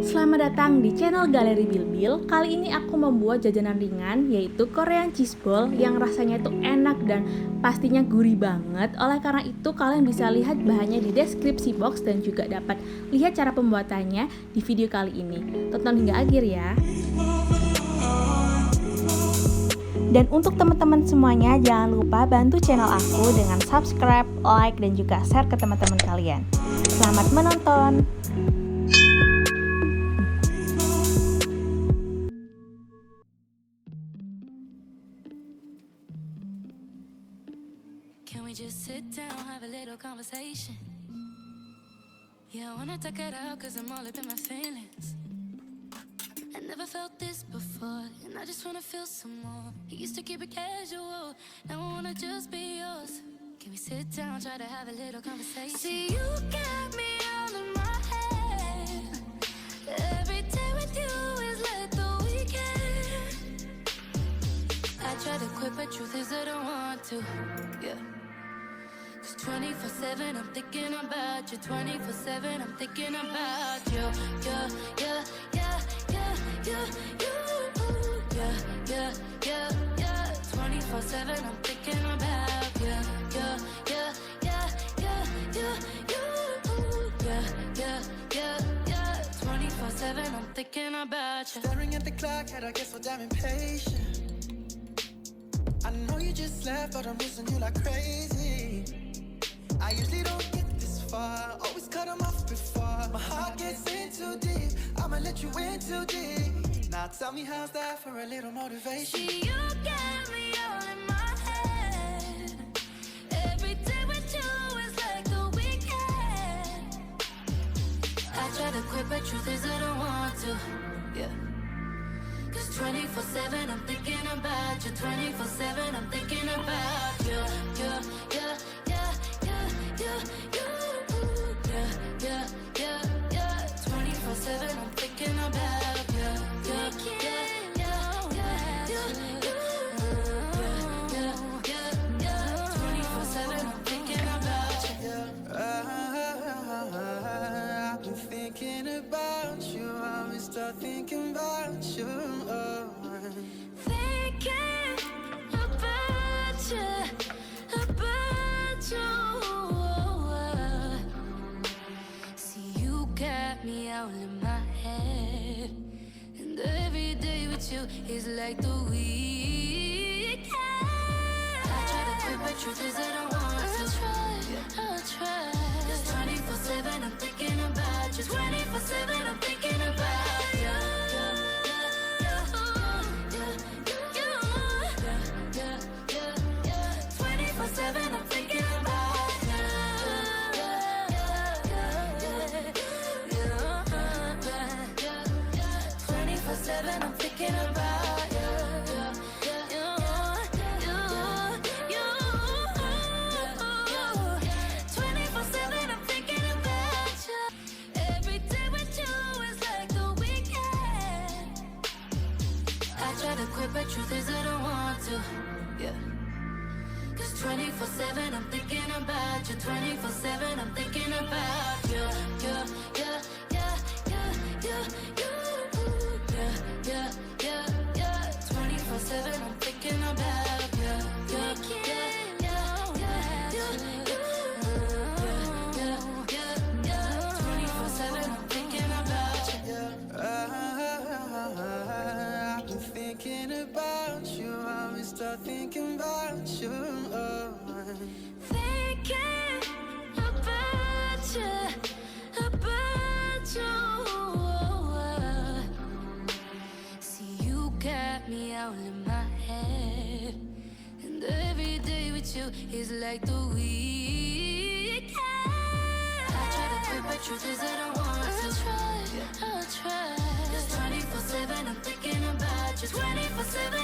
Selamat datang di channel Galeri Bilbil. Kali ini aku membuat jajanan ringan, yaitu Korean cheese ball yang rasanya itu enak dan pastinya gurih banget. Oleh karena itu kalian bisa lihat bahannya di deskripsi box dan juga dapat lihat cara pembuatannya di video kali ini. Tonton hingga akhir ya. Dan untuk teman-teman semuanya, jangan lupa bantu channel aku dengan subscribe, like, dan juga share ke teman-teman kalian. Selamat menonton! Can we just sit down, have a little conversation? Yeah, I wanna talk it out cause I'm all up in my feelings. I never felt this before, and I just wanna feel some more. You used to keep it casual, now I wanna just be yours. Can we sit down, try to have a little conversation? See, you got me all in my head. Every day with you is like the weekend. I try to quit, but truth is I don't want to. Yeah. 24/7 I'm thinking about you. 24/7 I'm thinking about you. Yeah, yeah, yeah, yeah, yeah, you. Yeah, yeah, yeah, yeah. 24/7 I'm thinking about you. Yeah, yeah, yeah, yeah, yeah, you. Yeah, yeah, yeah, yeah. 24/7 I'm thinking about you. Staring at the clock, had I get so damn impatient. I know you just left, but I'm missing you like crazy. I usually don't get this far, always cut them off before my heart gets in too deep. I'ma let you in too deep. Now tell me, how's that for a little motivation? See, you got me all in my head. Every day with you is like the weekend. I try to quit, but truth is I don't want to. Yeah. Cause 24/7 I'm thinking about you. 24/7 I'm thinking about you. Yeah, yeah, yeah, yeah, yeah, you. Yeah, yeah, yeah, yeah. 24/7 I'm thinking about you. Yeah, yeah, yeah, yeah, yeah, you. Yeah, yeah, yeah, 24/7 I'm thinking about you. I've been thinking about you, I always start thinking about you. Thinking about you, about you. See, you got me out in my head, and every day with you is like the weekend. I try to quit, but truth is I don't want to. I'll try. Cause 24/7 I'm thinking about you. 24/7 I'm thinking about you. 24/7 I'm thinking about you. 24/7 I'm thinking about you. 24/7 I'm thinking about you. Every day with you is like the weekend. I try to quit, but truth is I don't want to. Yeah. 24/7 I'm thinking about you. 24/7 I'm thinking about you. Yeah, yeah, yeah, yeah, yeah, you. Yeah, yeah, yeah, yeah. 24/7 I'm thinking about you. Yeah, yeah, yeah, yeah, you. Yeah, yeah, yeah, 24/7 I'm thinking about you. I've been thinking about you, I always start thinking about you. Thinking about you, about you. See, you got me out in my head, and every day with you is like the weekend. I try to quit, but truth is I don't want to. I'll try. Cause 24/7 I'm thinking about you. 24/7